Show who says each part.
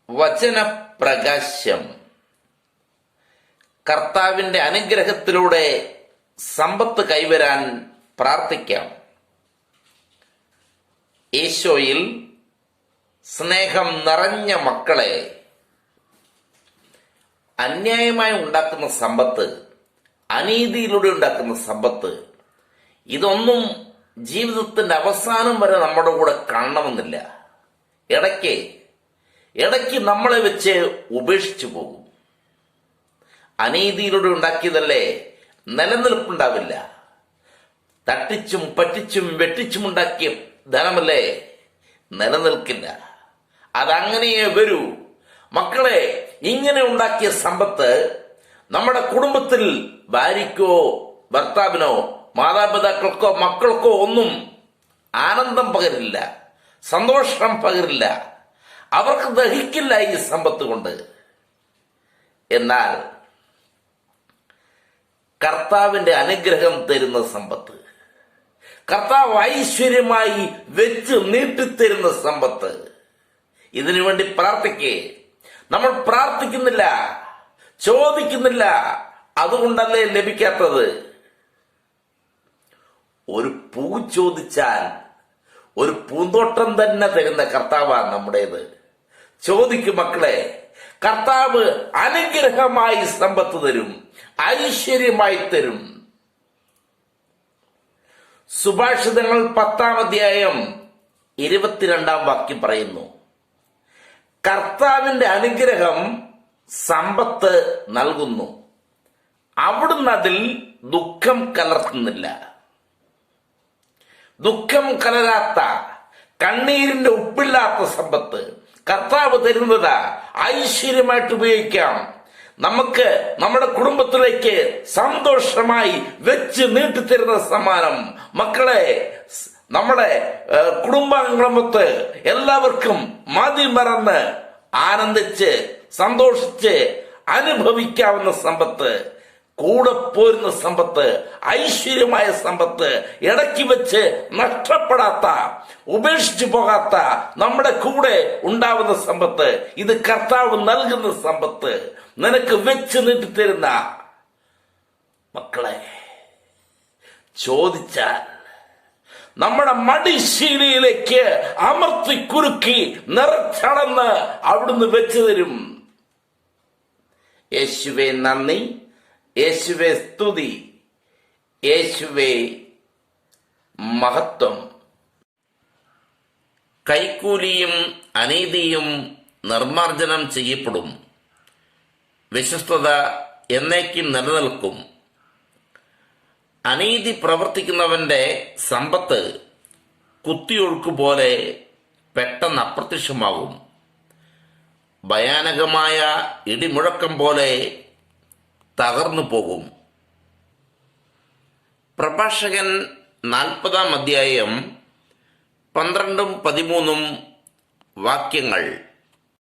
Speaker 1: വചനപ്രകാശം. കർത്താവിന്റെ അനുഗ്രഹത്തിലൂടെ സമ്പത്ത് കൈവരാൻ പ്രാർത്ഥിക്കാം. ഈശോയിൽ സ്നേഹം നിറഞ്ഞ മക്കളെ, അന്യായമായി ഉണ്ടാക്കുന്ന സമ്പത്ത്, അനീതിയിലൂടെ ഉണ്ടാക്കുന്ന സമ്പത്ത്, ഇതൊന്നും ജീവിതത്തിന്റെ അവസാനം വരെ നമ്മുടെ കൂടെ കാണണമെന്നില്ല. ഇടയ്ക്ക് നമ്മളെ വെച്ച് ഉപേക്ഷിച്ചു പോകും. അനീതിയിലൂടെ ഉണ്ടാക്കിയതല്ലേ നിലനിൽപ്പുണ്ടാവില്ല. തട്ടിച്ചും പറ്റിച്ചും വെട്ടിച്ചും ഉണ്ടാക്കിയ ധനമല്ലേ നിലനിൽക്കില്ല. അതങ്ങനെയേ വരൂ. മക്കളെ, ഇങ്ങനെ ഉണ്ടാക്കിയ സമ്പത്ത് നമ്മുടെ കുടുംബത്തിൽ ഭാര്യയ്ക്കോ ഭർത്താവിനോ മാതാപിതാക്കൾക്കോ മക്കൾക്കോ ഒന്നും ആനന്ദം പകരില്ല, സന്തോഷം പകരില്ല. അവർക്ക് ദഹിക്കില്ല ഈ സമ്പത്ത് കൊണ്ട്. എന്നാൽ കർത്താവിന്റെ അനുഗ്രഹം തരുന്ന സമ്പത്ത്, കർത്താവ് ഐശ്വര്യമായി വെച്ച് നീട്ടിത്തരുന്ന സമ്പത്ത്, ഇതിനു വേണ്ടി പ്രാർത്ഥിക്കേ. നമ്മൾ പ്രാർത്ഥിക്കുന്നില്ല, ചോദിക്കുന്നില്ല. അതുകൊണ്ടല്ലേ ലഭിക്കാത്തത്. ഒരു പൂ ചോദിച്ചാൽ ഒരു പൂന്തോട്ടം തന്നെ തരുന്ന കർത്താവാണ് നമ്മുടേത്. ചോദിക്കും മക്കളെ, കർത്താവ് അനുഗ്രഹമായി സമ്പത്ത് തരും, ഐശ്വര്യമായി തരും. സുഭാഷിതങ്ങൾ 10-ാം അധ്യായം 22-ാം വാക്യം പറയുന്നു, കർത്താവിന്റെ അനുഗ്രഹം സമ്പത്ത് നൽകുന്നു, അവിടുന്ന് അതിൽ ദുഃഖം കലർത്തുന്നില്ല. ദുഃഖം കലരാത്ത, കണ്ണീരിന്റെ ഉപ്പില്ലാത്ത സമ്പത്ത് കർത്താവ് തരുന്നത് ഐശ്വര്യമായിട്ട് ഉപയോഗിക്കാം. നമുക്ക് നമ്മുടെ കുടുംബത്തിലേക്ക് സന്തോഷമായി വെച്ച് നീട്ടിത്തരുന്ന സമ്മാനം. മക്കളെ, നമ്മുടെ കുടുംബാംഗങ്ങളൊത്ത് എല്ലാവർക്കും മതിമറന്ന് ആനന്ദിച്ച് സന്തോഷിച്ച് അനുഭവിക്കാവുന്ന സമ്പത്ത്, കൂടെ പോരുന്ന സമ്പത്ത്, ഐശ്വര്യമായ സമ്പത്ത്, ഇടയ്ക്ക് വെച്ച് നഷ്ടപ്പെടാത്ത, ഉപേക്ഷിച്ചു പോകാത്ത, നമ്മുടെ കൂടെ ഉണ്ടാവുന്ന സമ്പത്ത്, ഇത് കർത്താവ് നൽകുന്ന സമ്പത്ത്, നിനക്ക് വെച്ച് നീട്ടിത്തരുന്ന. മക്കളെ, ചോദിച്ചാൽ നമ്മുടെ മടിശീലയിലേക്ക് അമർത്തി കുറുക്കി നിറച്ചടന്ന് അവിടുന്ന് വെച്ചു തരും. യേശുവേ നന്ദി, യേശുവേ സ്തുതി, യേശുവേ മഹത്വം. കൈക്കൂലിയും അനീതിയും നിർമ്മാർജ്ജനം ചെയ്യപ്പെടും. വിശ്വസ്തത എന്നേക്കും നിലനിൽക്കും. അനീതി പ്രവർത്തിക്കുന്നവന്റെ സമ്പത്ത് കുത്തിയൊഴുക്ക് പോലെ പെട്ടെന്ന് അപ്രത്യക്ഷമാകും. ഭയാനകമായ ഇടിമുഴക്കം പോലെ തകർന്നു പോകും. പ്രഭാഷകൻ 40-ാം അധ്യായം 12-13 വാക്യങ്ങൾ.